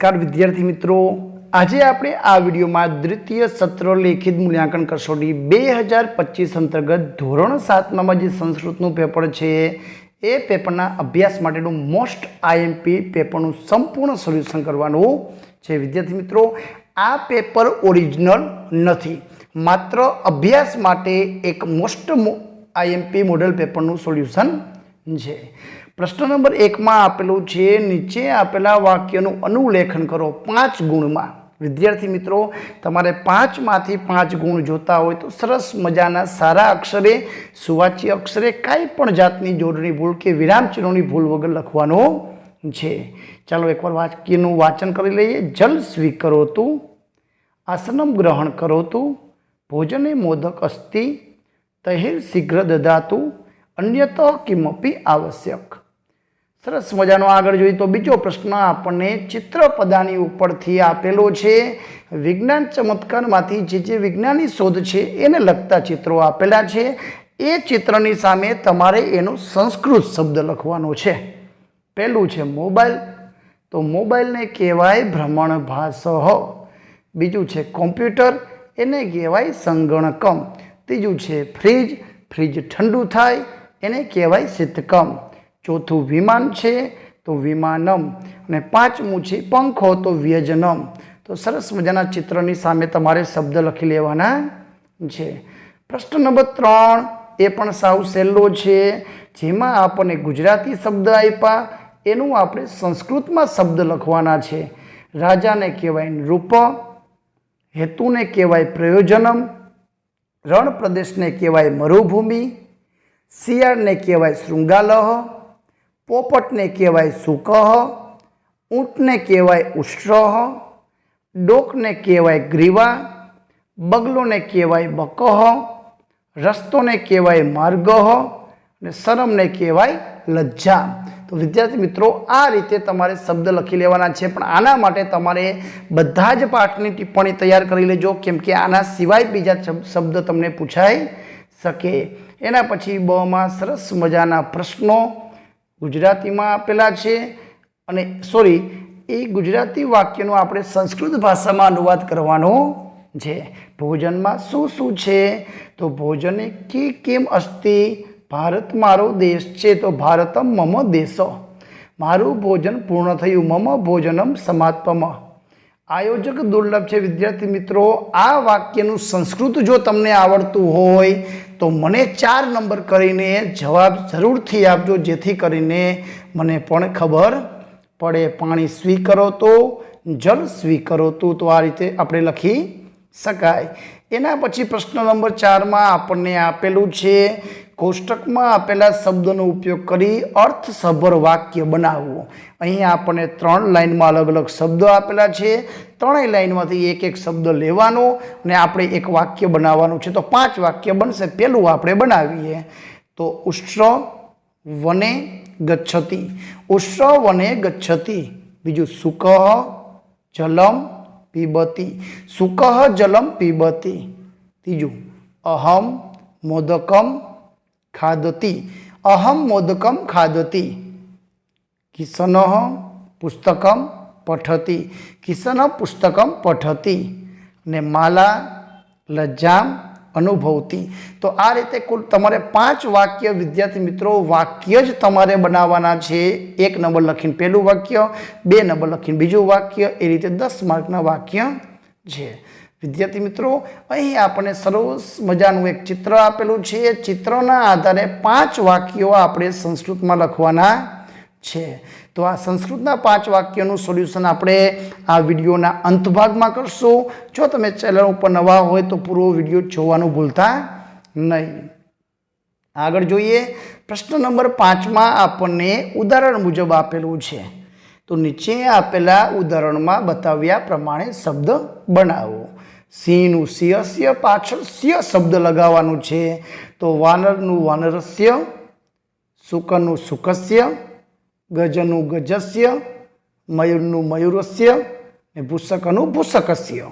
नमस्कार विद्यार्थी मित्रों, आज आप आ विडियो में द्वितीय सत्र लेखित मूल्यांकन कसोटी 2025 अंतर्गत धोरण 7 में जो संस्कृत पेपर है ए पेपरना अभ्यास माटेनु मोस्ट आईएमपी पेपर संपूर्ण सोल्यूशन करवानुं छे। विद्यार्थी मित्रों, आ पेपर ओरिजिनल नहीं, मात्र अभ्यास माटे एक most IMP model paper solution है। प्रश्न नंबर 1 में आपेलू है, नीचे आपेला वाक्यनु अनुलेखन करो 5 गुण में। विद्यार्थी मित्रों, तमारे 5 मांथी 5 गुण जोता हो तो सरस मजाना सारा अक्षरे सुवाच्य अक्षरे काई पण जातनी जोड़नी भूल के विराम चिन्होनी भूल वगर लखवानो छे। चलो एक बार वाक्यनु वाचन करी लईए। जल स्वीकरोतु, आसनम ग्रहण करोतु, भोजने मोदक अस्ति, तैर् शीघ्र ददातु, अन्यत किमपि आवश्यक। सरस मजानो आगळ जोईए तो बीजो प्रश्न आपणे चित्रपदानी उपरथी आपेलो छे। विज्ञान चमत्कारमांथी जे विज्ञानी शोध छे एने लगता चित्रो आपेला छे। ए चित्रनी सामे तमारे एनो संस्कृत शब्द लखवानो छे। पहेलुं छे मोबाइल, तो मोबाइल ने कहेवाय भ्रमणभास। बीजुं छे कॉम्प्यूटर, एने कहेवाय संगणकम। तीजुं छे फ्रीज, फ्रीज ठंडू थाय एने कहेवाय शीतकम। चौथुं विमान छे तो विमानम, अने पांचमું छे पंखो तो व्यजनम। तो सरस मजाना चित्रनी सामे तमारे शब्द लखी लेवाना छे। प्रश्न नंबर 3 ए पण साव सहेलो छे, जेमां आपणे गुजराती शब्द आप्या एनुं आपणे संस्कृतमां शब्द लखवाना छे। राजाने कहेवाय नृप, हेतुने कहेवाय प्रयोजनम, रण प्रदेशने कहेवाय मरुभूमि, शियाळने कहेवाय शृंगालह, पोपटने कहेवाय सुकह, ऊंटने कहेवाय उष्ट्रह, डोकने कहेवाय ग्रीवा, बगलोने कहेवाय बकह, रस्तोने कहेवाय मार्गह ने शरमने कहेवाय लज्जा। तो विद्यार्थी मित्रों, आ रीते तमारे शब्द लखी लेवाना छे। पण आना माटे तमारे बधा ज पाठनी टिप्पणी तैयार करी लेजो, केम के आना सिवाय बीजा शब्द तमने पूछाई सके। एना पछी ब मां सरस मजाना प्रश्नों गुजराती में आपेला छे, अने सॉरी ए गुजराती वाक्यनो आपणे संस्कृत भाषा में अनुवाद करवानो छे। भोजन में शुं शुं छे, तो भोजने की केम अस्ति, भारत मारो देश छे तो भारतम मम देश, मारू भोजन पूर्ण थयुं, मम भोजनम समाप्तम। आयोजक दुर्लभ है। विद्यार्थी मित्रों, आ वाक्यनु संस्कृत जो तमने आवड़तुं होय तो मने 4 नंबर करीने जवाब जरूरथी आपजो, जेथी करीने मने पण खबर पड़े। पाणी स्वीकरो तो, जल स्वीकरो तो आ रीते आपणे लखी शकाय। एना पछी प्रश्न नंबर 4 में आपणे आपेलुं छे, कोष्टक में आपेला शब्दों उपयोग करी अर्थसभर वाक्य बनाववुं। अहीं आपणे 3 लाइन में अलग अलग शब्दों आपेला छे। 3 लाइन में एक एक शब्द लेवानो ने आपणे एक वाक्य बनाववानुं छे। तो 5 वाक्य बनशे। पहेलुं आपणे बनावीए तो उष्ट्र वने गच्छति, उष्ट्र वने गच्छति। बीजुं सुकः जलम पीबति, सुकः जलम पीबति। तीजुं अहम मोदकम खादति, अहम मोदकम खादति। किशनः पुस्तकम पठति, किशनः पुस्तकम पठति। ने माला लज्जाम अनुभवती। तो आ रीते कुल तमारे 5 वाक्य विद्यार्थी मित्रों वाक्य ज तमारे बनावाना छे। 1 नंबर लखीने पहेलुं वाक्य, 2 नंबर लखीने बीजुं वाक्य, ए रीते 10 मार्कना वाक्य छे। विद्यार्थी मित्रों, अहीं आपणे सरस मजानुं एक चित्र आपेलुं छे। चित्रना आधारे 5 वाक्यों आपणे संस्कृतमां लखवाना छे। तो आ संस्कृतना 5 वाक्योनुं सोल्यूशन आपणे आ विडियोना अंत भागमां करशुं। जो तमे चेनल पर नवा होय तो पूरो विडियो जोवानुं भूलता नहीं। आगळ जोईए। प्रश्न नंबर 5 में आपणे उदाहरण मुजब आपेलुं छे। तो नीचे आपेला उदाहरणमां बताव्या प्रमाणे शब्द बनावो। सिंहनु सिंहस्य पाछळ सिंह शब्द लगाववानुं छे। तो वानरनु वानरस्य, शुकनु शुकस्य, गजनु गजस्य, मयूरनु मयूरस्य ने भूषकनु भूषकस्य।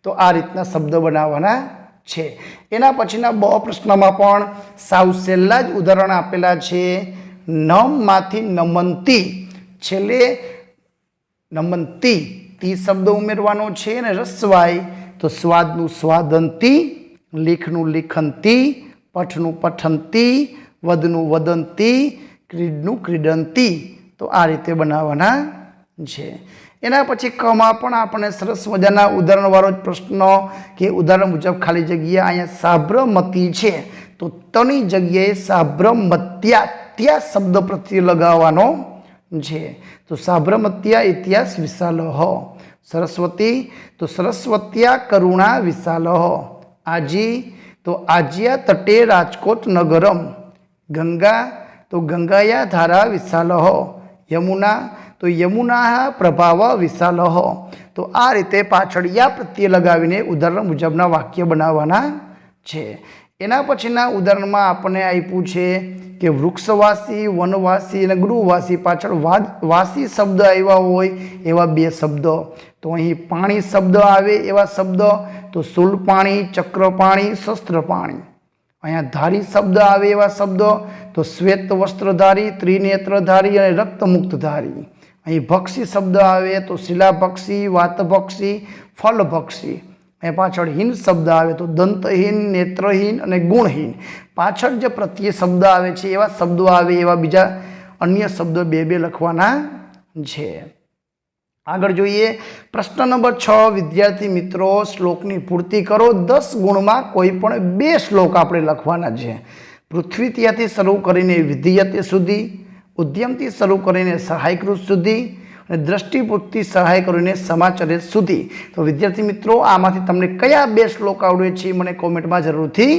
तो आ रीतना शब्द बनाववाना छे। एना पछीना ब प्रश्नमा पण साव सहेला ज उदाहरण आपेला छे। नम मांथी नमंती, छेल्ले नमंती તી શબ્દ ઉમેરવાનો છે અને રસ્વાય તો સ્વાદનું સ્વાદંતી, લેખનું લેખંતી, પઠનું પઠંતી, વદનું વદંતી, ક્રીડનું ક્રીડંતી. તો આ રીતે બનાવવાના છે. એના પછી કમાં પણ આપણે સરસ મજાના ઉદાહરણવાળો જ પ્રશ્ન કે ઉદાહરણ મુજબ ખાલી જગ્યા અહીંયા સાબરમતી છે તો તની જગ્યાએ સાબરમત્યા ત્યાં શબ્દ પ્રત્યે લગાવવાનો છે. તો સાબરમત્યા ઇતિહાસ વિશાલઃ. સરસ્વતી તો સરસ્વત્યા કરુણા વિશાલઃ. આજી તો આજ્યા તટે રાજકોટ નગરમ. ગંગા તો ગંગાયા ધારા વિશાલઃ. યમુના તો યમુના પ્રભાવ વિશાલઃ. તો આ રીતે પાછળ યા પ્રત્યે લગાવીને ઉદાહરણ મુજબના વાક્ય બનાવવાના છે. એના પછીના ઉદાહરણમાં આપણને આપ્યું છે કે વૃક્ષવાસી, વનવાસી અને ગૃહવાસી પાછળ વાસી શબ્દ આવ્યા હોય એવા બે શબ્દ. તો અહીં પાણી શબ્દ આવે એવા શબ્દ તો શૂલપાણી, ચક્રપાણી, શસ્ત્રપાણી. અહીંયા ધારી શબ્દ આવે એવા શબ્દ તો શ્વેત વસ્ત્રધારી, ત્રિનેત્રધારી અને રક્તમુક્તધારી. અહીં ભક્ષી શબ્દ આવે તો શિલાભક્ષી, વાતભક્ષી, ફલભક્ષી. અહીં પાછળ હીન શબ્દ આવે તો દંતહીન, નેત્રહીન અને ગુણહીન. પાછળ જે પ્રત્યે શબ્દ આવે છે એવા શબ્દો આવે એવા બીજા અન્ય શબ્દો બે બે લખવાના છે. આગળ જોઈએ પ્રશ્ન નંબર 6. વિદ્યાર્થી મિત્રો શ્લોકની પૂર્તિ કરો. 10 ગુણમાં કોઈ પણ 2 શ્લોક આપણે લખવાના છે. પૃથ્વી ત્યાંથી શરૂ કરીને વિધીયતે સુધી, ઉદ્યમથી શરૂ કરીને સહાયકૃત સુધી અને દ્રષ્ટિપૂર્તિ સહાય કરીને સમાચરે સુધી. તો વિદ્યાર્થી મિત્રો આમાંથી તમને કયા 2 શ્લોક આવડે છે મને કોમેન્ટમાં જરૂરથી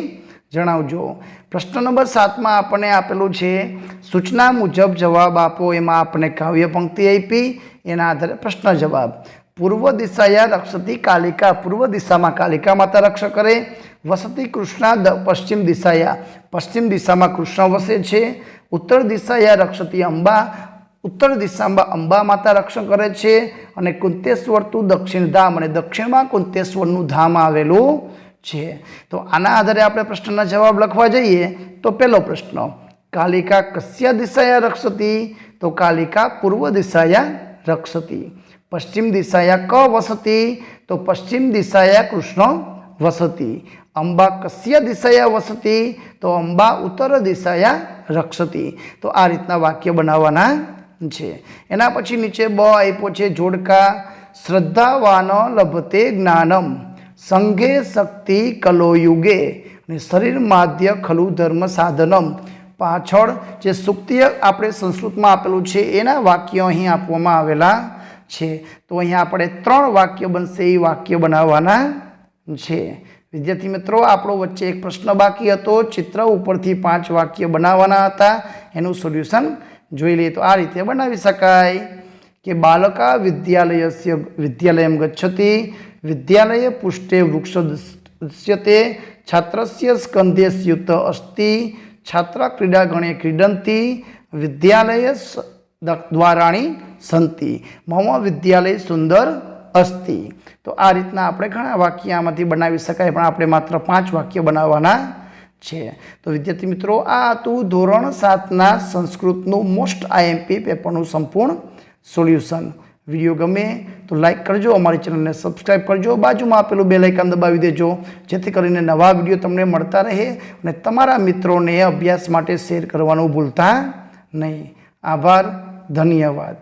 જણાવજો. પ્રશ્ન નંબર 7માં આપણને આપેલું છે સૂચના મુજબ જવાબ આપો. એમાં આપણને કાવ્ય પંક્તિ આપી એના આધારે પ્રશ્ન જવાબ. પૂર્વ દિશાયા રક્ષતી કાલિકા. પૂર્વ દિશામાં કાલિકા માતા રક્ષા કરે. વસતી કૃષ્ણા પશ્ચિમ દિશાયા. પશ્ચિમ દિશામાં કૃષ્ણ વસે છે. ઉત્તર દિશાયા રક્ષતી અંબા. ઉત્તર દિશામાં અંબા માતા રક્ષણ કરે છે. અને કુંતેશ્વર તું દક્ષિણ ધામ. અને દક્ષિણમાં કુંતેશ્વરનું ધામ આવેલું છે. તો આના આધારે આપણે પ્રશ્નના જવાબ લખવા જઈએ તો પહેલો પ્રશ્ન કાલિકા કસ્યા દિશાયા રક્ષતી. તો કાલિકા પૂર્વ દિશાયા રક્ષતી. પશ્ચિમ દિશાયા ક વસતી. તો પશ્ચિમ દિશાયા કૃષ્ણ વસતી. અંબા કસ્યા દિશાયા વસતી. તો અંબા ઉત્તર દિશાયા રક્ષતી. તો આ રીતના વાક્ય બનાવવાના છે. એના પછી નીચે બ આપ્યો છે જોડકા. શ્રદ્ધાવાન લભતે જ્ઞાનમ, સંઘે શક્તિ કલો યુગે, અને શરીર માધ્ય ખલુ ધર્મ સાધનમ. પાછળ જે સૂક્તિ આપણે સંસ્કૃતમાં આપેલું છે એના વાક્યો અહીં આપવામાં આવેલા છે. તો અહીંયા આપણે 3 વાક્ય બનશે એ વાક્ય બનાવવાના છે. વિદ્યાર્થી મિત્રો આપણો વચ્ચે એક પ્રશ્ન બાકી હતો. ચિત્ર ઉપરથી 5 વાક્ય બનાવવાના હતા. એનું સોલ્યુશન જોઈ લઈએ. તો આ રીતે બનાવી શકાય કે બાલકા વિદ્યાલયમ ગચ્છતિ, વિદ્યાલયે પુષ્ટે વૃક્ષ દૃશ્યતે, છાત્રસ્ય સ્કંધે સ્યુત અસ્તિ, છાત્રા ક્રીડાગણે ક્રીડંતી, વિદ્યાલય દ્વારાણી સંતિ, મમ વિદ્યાલય સુંદર અસ્તિ. તો આ રીતના આપણે ઘણા વાક્ય આમાંથી બનાવી શકાય પણ આપણે માત્ર 5 વાક્ય બનાવવાના છે. તો વિદ્યાર્થી મિત્રો આ હતું ધોરણ 7ના સંસ્કૃતનું મોસ્ટ આઈએમપી પેપરનું સંપૂર્ણ સોલ્યુશન. વિડીયો ગમે તો લાઈક કરજો, અમારી ચેનલને સબસ્ક્રાઈબ કરજો, બાજુમાં આપેલું બેલ આઇકન દબાવી દેજો જેથી કરીને નવા વિડીયો તમને મળતા રહે અને તમારા મિત્રોને અભ્યાસ માટે શેર કરવાનું ભૂલતા નહીં. આભાર, ધન્યવાદ.